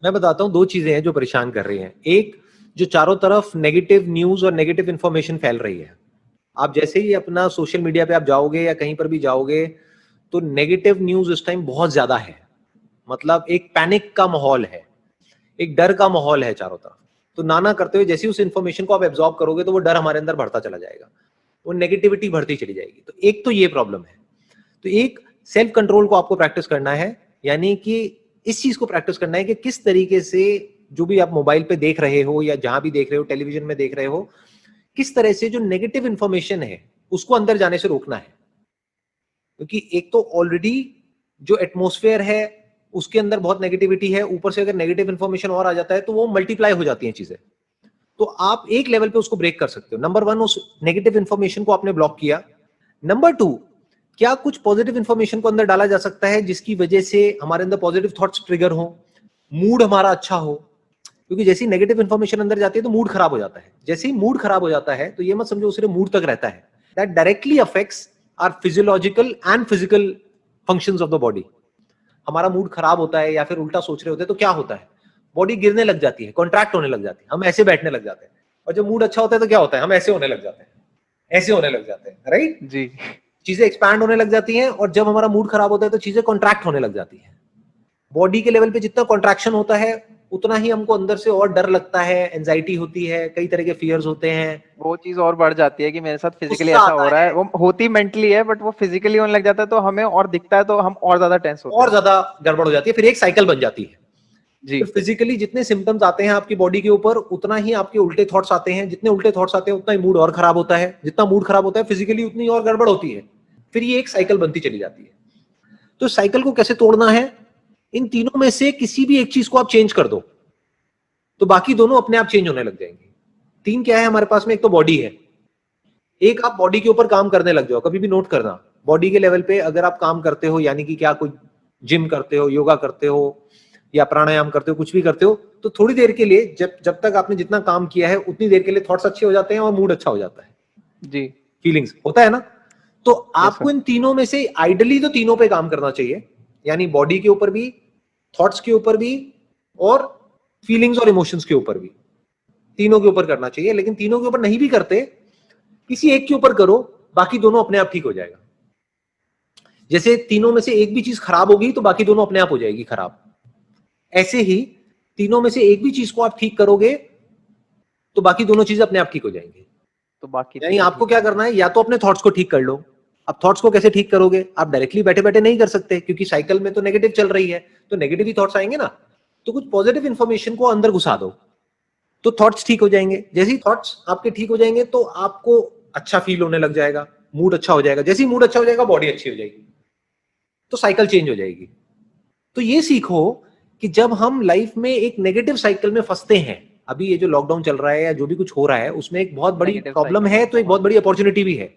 मैं बताता हूँ, दो चीजें हैं जो परेशान कर रही हैं। एक, जो चारों तरफ नेगेटिव न्यूज और नेगेटिव इंफॉर्मेशन फैल रही है। आप जैसे ही अपना सोशल मीडिया पे आप जाओगे या कहीं पर भी जाओगे, तो नेगेटिव न्यूज इस टाइम बहुत ज्यादा है। मतलब एक पैनिक का माहौल है, एक डर का माहौल है चारों तरफ। तो नाना करते हुए जैसे ही उस इंफॉर्मेशन को आप एब्जॉर्ब करोगे, तो वो डर हमारे अंदर बढ़ता चला जाएगा, वो नेगेटिविटी बढ़ती चली जाएगी। तो एक तो ये प्रॉब्लम है। तो एक, सेल्फ कंट्रोल को आपको प्रैक्टिस करना है, यानी कि इस चीज को प्रैक्टिस करना है कि किस तरीके से जो भी आप मोबाइल पे देख रहे हो या जहां भी देख रहे हो, टेलीविजन में देख रहे हो, किस तरह से जो नेगेटिव इंफॉर्मेशन है उसको अंदर जाने से रोकना है। क्योंकि एक तो ऑलरेडी जो एटमॉस्फेयर है उसके अंदर बहुत नेगेटिविटी है, ऊपर से अगर नेगेटिव इंफॉर्मेशन और आ जाता है तो वो मल्टीप्लाई हो जाती हैं चीजें। तो आप एक लेवल पे उसको ब्रेक कर सकते हो। नंबर वन, उस नेगेटिव इंफॉर्मेशन को आपने ब्लॉक किया। नंबर टू, क्या कुछ पॉजिटिव इंफॉर्मेशन को अंदर डाला जा सकता है जिसकी वजह से हमारे अंदर पॉजिटिव थॉट्स ट्रिगर हो, मूड हमारा अच्छा हो। क्योंकि जैसे ही नेगेटिव इंफॉर्मेशन अंदर जाती है तो मूड खराब हो जाता है। जैसे ही मूड खराब हो जाता है तो ये मत समझो सिर्फ मूड तक रहता है, that directly affects our physiological and physical functions of the body. हमारा मूड खराब होता है या फिर उल्टा सोच रहे होते हैं तो क्या होता है, बॉडी गिरने लग जाती है, कॉन्ट्रैक्ट होने लग जाती है, हम ऐसे बैठने लग जाते हैं। और जब मूड अच्छा होता है तो क्या होता है, हम ऐसे होने लग जाते हैं, ऐसे होने लग जाते हैं, राइट जी। चीजें एक्सपैंड होने लग जाती हैं। और जब हमारा मूड खराब होता है तो चीजें कॉन्ट्रैक्ट होने लग जाती हैं। बॉडी के लेवल पे जितना कॉन्ट्रैक्शन होता है उतना ही हमको अंदर से और डर लगता है, एंजाइटी होती है, कई तरह के फियर्स होते हैं, वो चीज और बढ़ जाती है कि मेरे साथ फिजिकली गुस्सा ऐसा आता हो रहा है। है, वो होती मेंटली है बट वो फिजिकली होने लग जाता है, तो हमें और दिखता है तो हम और ज्यादा टेंस होते और हैं। ज्यादा गड़बड़ हो जाती है। फिर एक साइकिल बन जाती है। जी। फिर फिजिकली जितने सिम्टम्स आते हैं आपकी बॉडी के ऊपर, उतना ही आपके उल्टे थॉट्स आते हैं। जितने उल्टे थॉट्स आते हैं उतना ही मूड और खराब होता है। जितना मूड खराब होता है फिजिकली उतनी और गड़बड़ होती है। फिर ये एक साइकिल बनती चली जाती है। तो साइकिल को कैसे तोड़ना है, इन तीनों में से किसी भी एक चीज को आप चेंज कर दो तो बाकी दोनों अपने आप चेंज होने लग जाएंगे। तीन क्या है हमारे पास में, एक तो बॉडी है। एक, आप बॉडी के ऊपर काम करने लग जाओ। कभी भी नोट करना, बॉडी के लेवल पे अगर आप काम करते हो, यानी कि क्या कोई जिम करते हो, योगा करते हो या प्राणायाम करते हो, कुछ भी करते हो, तो थोड़ी देर के लिए जब जब तक आपने जितना काम किया है उतनी देर के लिए थॉट्स अच्छे हो जाते हैं और मूड अच्छा हो जाता है। जी। फीलिंग्स होता है ना। तो यस आपको सर। इन तीनों में से आइडली तो तीनों पे काम करना चाहिए, यानी बॉडी के ऊपर भी, थॉट्स के ऊपर भी और फीलिंग्स और इमोशंस के ऊपर भी। तीनों के ऊपर करना चाहिए। लेकिन तीनों के ऊपर नहीं भी करते, किसी एक के ऊपर करो, बाकी दोनों अपने आप ठीक हो जाएगा। जैसे तीनों में से एक भी चीज खराब होगी तो बाकी दोनों अपने आप हो जाएगी खराब। ऐसे ही तीनों में से एक भी चीज को आप ठीक करोगे तो बाकी दोनों चीजें अपने आप ठीक हो जाएंगी। तो बाकी यानी तीनों आपको ठीक क्या है। करना है, या तो अपने थॉट्स को ठीक कर लो। अब थॉट्स को कैसे ठीक करोगे, आप डायरेक्टली बैठे बैठे नहीं कर सकते क्योंकि साइकिल में तो नेगेटिव चल रही है, तो नेगेटिव ही थॉट्स आएंगे ना। तो कुछ पॉजिटिव इंफॉर्मेशन को अंदर घुसा दो तो थॉट्स ठीक हो जाएंगे। जैसे ही थॉट्स आपके ठीक हो जाएंगे तो आपको अच्छा फील होने लग जाएगा, मूड अच्छा हो जाएगा। जैसे ही मूड अच्छा हो जाएगा बॉडी अच्छी हो जाएगी, तो साइकिल चेंज हो जाएगी। तो ये सीखो कि जब हम लाइफ में एक नेगेटिव साइकिल में फंसते हैं, अभी ये जो लॉकडाउन चल रहा है या जो भी कुछ हो रहा है उसमें एक बहुत बड़ी नेगेटिव प्रॉब्लम साइकिल है, में तो एक बहुत बड़ी अपॉर्चुनिटी भी है।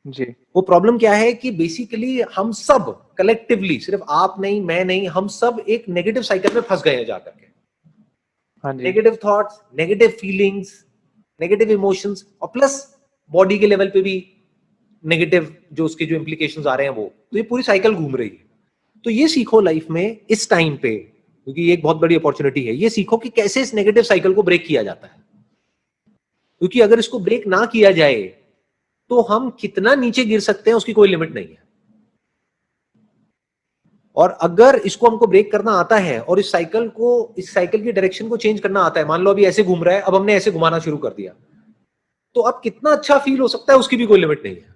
जी। वो प्रॉब्लम क्या है कि बेसिकली हम सब कलेक्टिवली, सिर्फ आप नहीं, मैं नहीं, हम सब एक नेगेटिव साइकिल में फंस गए हैं जाकर के। हाँ जी। Negative thoughts, negative feelings, negative emotions और प्लस बॉडी के लेवल पे भी नेगेटिव जो उसके जो इंप्लीकेशंस आ रहे हैं वो, तो ये पूरी साइकिल घूम रही है। तो ये सीखो लाइफ में इस टाइम पे, क्योंकि ये एक बहुत बड़ी अपॉर्चुनिटी है, ये सीखो कि कैसे इस नेगेटिव साइकिल को ब्रेक किया जाता है। क्योंकि अगर इसको ब्रेक ना किया जाए तो हम कितना नीचे गिर सकते हैं उसकी कोई लिमिट नहीं है। और अगर इसको हमको ब्रेक करना आता है और इस साइकिल की डायरेक्शन को चेंज करना आता है, मान लो अभी ऐसे घूम रहा है, अब हमने ऐसे घुमाना शुरू कर दिया, तो अब कितना अच्छा फील हो सकता है उसकी भी कोई लिमिट नहीं है।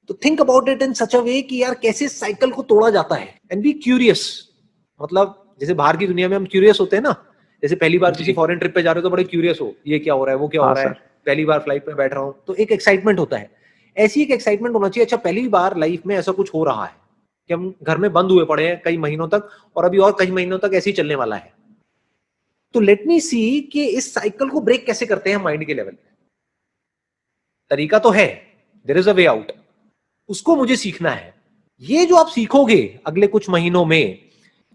तो थिंक अबाउट इट इन सच अ वे कि यार कैसे साइकिल को तोड़ा जाता है, एंड बी क्यूरियस। मतलब जैसे बाहर की दुनिया में हम क्यूरियस होते हैं ना, जैसे पहली बार किसी जी। फॉरेन ट्रिप पे जा रहे हो तो बड़े क्यूरियस हो, ये क्या हो रहा है, वो क्या हो हाँ रहा है, सर। पहली बार फ्लाइट में बैठ रहा हूं, तो एक एक्साइटमेंट होता है। ऐसी एक एक्साइटमेंट होना चाहिए, अच्छा पहली बार लाइफ में ऐसा कुछ हो रहा है कि हम घर में बंद हुए पड़े हैं कई महीनों तक, और अभी और कई महीनों तक ऐसे ही चलने वाला है। तो लेट मी सी कि इस साइकिल को ब्रेक कैसे करते हैं माइंड के लेवल पे। तरीका तो है, there is a way out, उसको मुझे सीखना है। ये जो आप सीखोगे अगले कुछ महीनों में,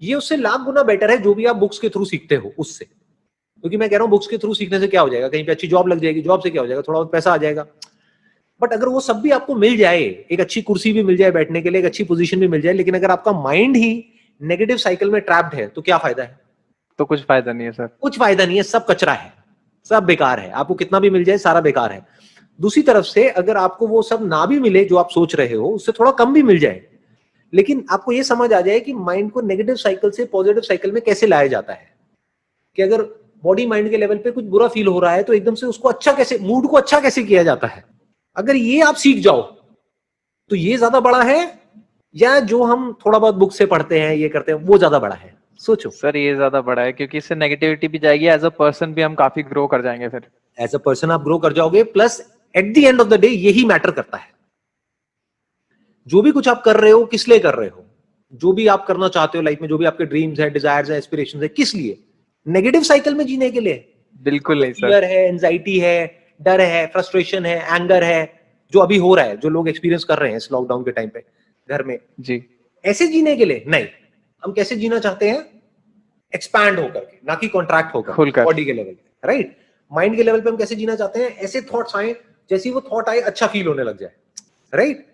ये उससे लाख गुना बेटर है जो भी आप बुक्स के थ्रू सीखते हो उससे। क्योंकि मैं कह रहा हूं बुक्स के थ्रू सीखने से क्या हो जाएगा, कहीं पे अच्छी जॉब लग जाएगी, जॉब से क्या हो जाएगा, थोड़ा बहुत पैसा आ जाएगा। बट अगर वो सब भी आपको मिल जाए, एक अच्छी कुर्सी भी मिल जाए बैठने के लिए, एक अच्छी पोजीशन भी मिल जाए, लेकिन अगर आपका माइंड ही नेगेटिव साइकिल में ट्रैप्ड है तो क्या फायदा है। तो कुछ फायदा नहीं है सर। कुछ फायदा नहीं है, सब कचरा है, सब बेकार है, आपको कितना भी मिल जाए सारा बेकार है। दूसरी तरफ से अगर आपको वो सब ना भी मिले जो आप सोच रहे हो, उससे थोड़ा कम भी मिल जाए, लेकिन आपको ये समझ आ जाए कि माइंड को नेगेटिव साइकिल से पॉजिटिव साइकिल में कैसे लाया जाता है, कि अगर बॉडी माइंड के लेवल पे कुछ बुरा फील हो रहा है तो एकदम से उसको अच्छा कैसे, मूड को अच्छा कैसे किया जाता है, अगर ये आप सीख जाओ तो ये ज्यादा बड़ा है या जो हम थोड़ा बहुत बुक से पढ़ते हैं ये करते हैं वो ज्यादा बड़ा है? सोचो। सर ये ज्यादा बड़ा है, क्योंकि इससे नेगेटिविटी भी जाएगी, एज अ पर्सन भी हम काफी ग्रो कर जाएंगे फिर। एज अ पर्सन आप ग्रो कर जाओगे, plus at the end of the day यही मैटर करता है। जो भी कुछ आप कर रहे हो किस लिए कर रहे हो, जो भी आप करना चाहते हो लाइफ में, जो भी आपके ड्रीम्स है, डिजायर्स है, एस्पिरेशंस है, किस लिए? नेगेटिव साइकिल में जीने के लिए? बिल्कुल नहीं सर। फियर है, एंजाइटी है, डर है, फ्रस्ट्रेशन है, एंगर है, जो अभी हो रहा है, जो लोग एक्सपीरियंस कर रहे हैं इस लॉकडाउन के टाइम पे घर में जी। ऐसे जीने के लिए नहीं। हम कैसे जीना चाहते हैं? एक्सपैंड होकर के, ना कि कॉन्ट्रैक्ट होकर, बॉडी के लेवल पे, राइट? माइंड के लेवल पे हम कैसे जीना चाहते हैं? ऐसे थॉट्स आए, जैसे वो थॉट आए अच्छा फील होने लग जाए, राइट?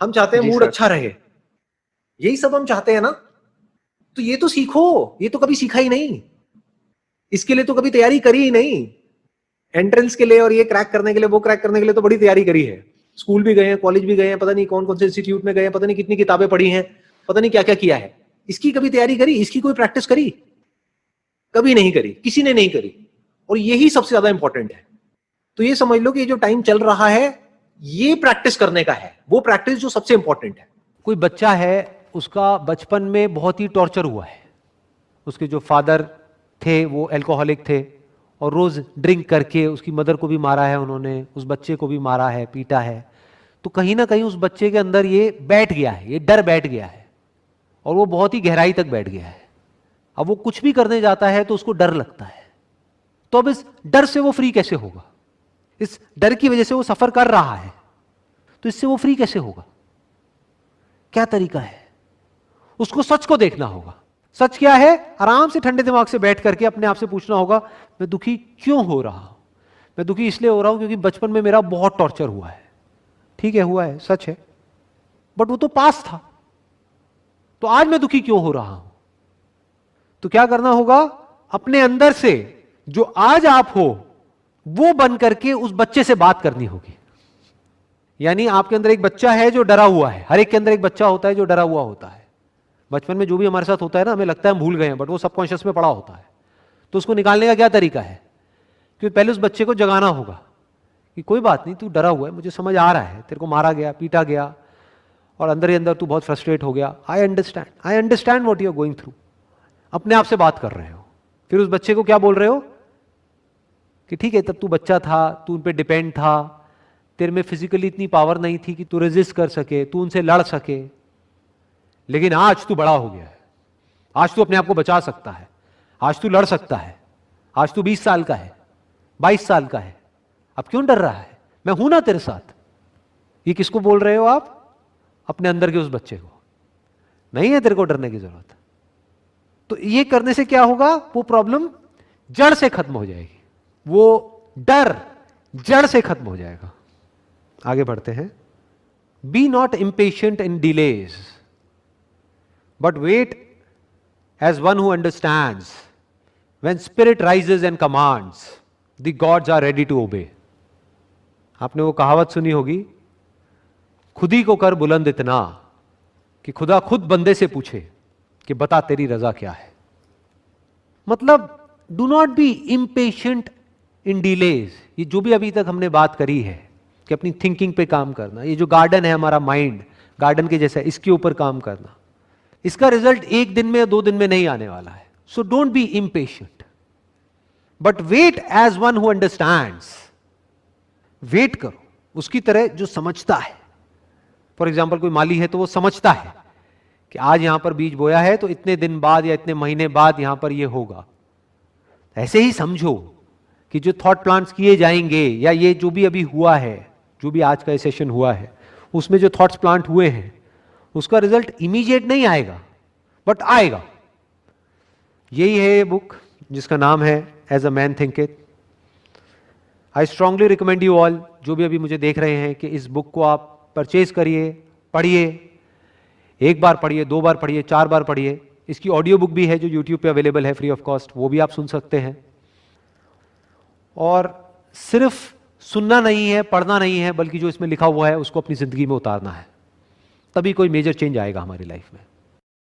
हम चाहते हैं मूड अच्छा रहे, यही सब हम चाहते हैं ना। तो ये तो सीखो, ये तो कभी सीखा ही नहीं, इसके लिए तो कभी तैयारी करी ही नहीं। एंट्रेंस के लिए और ये क्रैक करने के लिए, वो क्रैक करने के लिए तो बड़ी तैयारी करी है, स्कूल भी गए हैं, कॉलेज भी गए हैं, पता नहीं कौन कौन से इंस्टीट्यूट में गए हैं, पता नहीं कितनी किताबें पढ़ी हैं, पता नहीं क्या क्या किया है। इसकी कभी तैयारी करी? इसकी कोई प्रैक्टिस करी? कभी नहीं करी, किसी ने नहीं करी, और यही सबसे ज्यादा इंपॉर्टेंट है। तो ये समझ लो कि ये जो टाइम चल रहा है ये प्रैक्टिस करने का है, वो प्रैक्टिस जो सबसे इंपॉर्टेंट है। कोई बच्चा है, उसका बचपन में बहुत ही टॉर्चर हुआ है, उसके जो फादर थे वो अल्कोहलिक थे और रोज ड्रिंक करके उसकी मदर को भी मारा है उन्होंने, उस बच्चे को भी मारा है, पीटा है। तो कहीं ना कहीं उस बच्चे के अंदर ये बैठ गया है, ये डर बैठ गया है, और वो बहुत ही गहराई तक बैठ गया है। अब वो कुछ भी करने जाता है तो उसको डर लगता है। तो अब इस डर से वो फ्री कैसे होगा? इस डर की वजह से वो सफर कर रहा है, तो इससे वो फ्री कैसे होगा? क्या तरीका है? उसको सच को देखना होगा। सच क्या है? आराम से ठंडे दिमाग से बैठ करके अपने आप से पूछना होगा, मैं दुखी क्यों हो रहा हूं? मैं दुखी इसलिए हो रहा हूं क्योंकि बचपन में मेरा बहुत टॉर्चर हुआ है। ठीक है, हुआ है, सच है, बट वो तो पास था। तो आज मैं दुखी क्यों हो रहा हूं? तो क्या करना होगा? अपने अंदर से जो आज आप हो वो बन करके उस बच्चे से बात करनी होगी। यानी आपके अंदर एक बच्चा है जो डरा हुआ है, हर एक के अंदर एक बच्चा होता है जो डरा हुआ होता है। बचपन में जो भी हमारे साथ होता है ना, हमें लगता है हम भूल गए हैं, बट वो सबकॉन्शियस में पड़ा होता है। तो उसको निकालने का क्या तरीका है? क्योंकि पहले उस बच्चे को जगाना होगा कि कोई बात नहीं, तू डरा हुआ है, मुझे समझ आ रहा है, तेरे को मारा गया, पीटा गया, और अंदर ही अंदर तू बहुत फ्रस्ट्रेट हो गया। I understand what you are going through. अपने आप से बात कर रहे हो। फिर उस बच्चे को क्या बोल रहे हो कि ठीक है, तब तू बच्चा था, तू उन पे डिपेंड था, तेरे में फिजिकली इतनी पावर नहीं थी कि तू रेजिस्ट कर सके, तू उनसे लड़ सके, लेकिन आज तू बड़ा हो गया है, आज तू अपने आप को बचा सकता है, आज तू लड़ सकता है, आज तू 20 साल का है, 22 साल का है, अब क्यों डर रहा है? मैं हूं ना तेरे साथ। ये किसको बोल रहे हो आप? अपने अंदर के उस बच्चे को। नहीं है तेरे को डरने की जरूरत। तो ये करने से क्या होगा? वो प्रॉब्लम जड़ से खत्म हो जाएगी, वो डर जड़ से खत्म हो जाएगा। आगे बढ़ते हैं। Be not impatient in delays, but wait as one who understands. When spirit rises and commands, the gods are ready to obey. आपने वो कहावत सुनी होगी, खुद ही को कर बुलंद इतना कि खुदा खुद बंदे से पूछे कि बता तेरी रजा क्या है। मतलब do not be impatient in delays. ये जो भी अभी तक हमने बात करी है कि अपनी थिंकिंग पे काम करना, ये जो गार्डन है हमारा माइंड, गार्डन के जैसा, इसके ऊपर काम करना, इसका रिजल्ट एक दिन में या 2 दिन में नहीं आने वाला है। So don't be impatient, but wait as one who understands. Wait करो उसकी तरह जो समझता है। फॉर एग्जाम्पल कोई माली है तो वो समझता है कि आज यहां पर बीज बोया है तो इतने दिन बाद या इतने महीने बाद यहां पर ये होगा। ऐसे ही समझो कि जो थॉट प्लांट्स किए जाएंगे, या ये जो भी अभी हुआ है, जो भी आज का सेशन हुआ है, उसमें जो थॉट्स प्लांट हुए हैं, उसका रिजल्ट इमीडिएट नहीं आएगा, बट आएगा। यही है ये बुक जिसका नाम है as a man thinketh. I strongly recommend you all, जो भी अभी मुझे देख रहे हैं, कि इस बुक को आप परचेज करिए, पढ़िए। 1 बार पढ़िए, 2 बार पढ़िए, 4 बार पढ़िए। इसकी ऑडियो बुक भी है जो यूट्यूब पे अवेलेबल है फ्री ऑफ कॉस्ट, वो भी आप सुन सकते हैं। और सिर्फ सुनना नहीं है, पढ़ना नहीं है, बल्कि जो इसमें लिखा हुआ है उसको अपनी जिंदगी में उतारना है, तभी कोई मेजर चेंज आएगा हमारी लाइफ में।